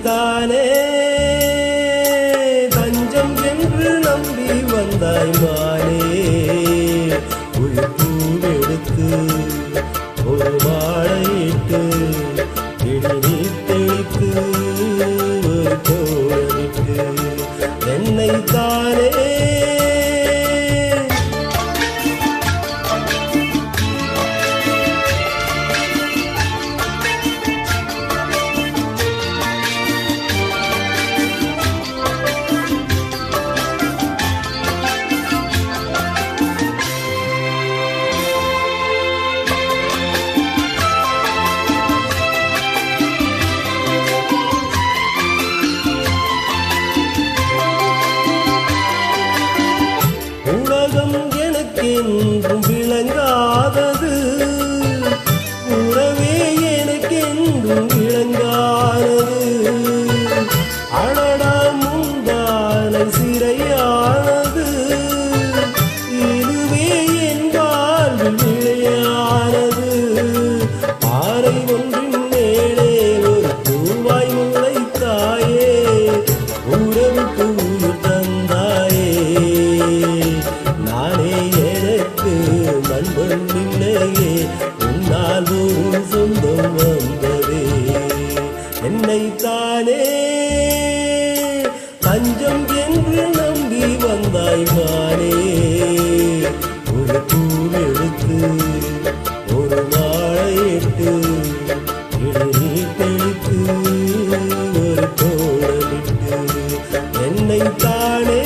தானே தஞ்சம் என்று நம்பி வந்தாய் மானே ஒரு பூவெடுத்து ஒரு வாழையிட்டு இடி தெளித்து ஒரு கோழிட்டு என்னை தானே உலகம் எனக்கென்றும் விளங்காதது உறவே எனக்கென்றும் விளங்காதது அடடா முந்தானை சிறையானது இதுவே என் வாழ்வில் விளையானது பாறை ஒன்றின் மேலே ஒரு பூவாய் முளைத்தாயே உறவுக்கு உயிர் தந்தாயே நானே எனக்கு நண்பன் இல்லையே உன்னால் ஒரு சொந்தம் வந்ததே என்னை தானே தஞ்சம் என்று நம்பி வந்தாய் மானே ஒரு பூவெடுத்து ஒரு வாழையிட்டு இடி தெளித்து ஒரு கோழிட்டு என்னை தானே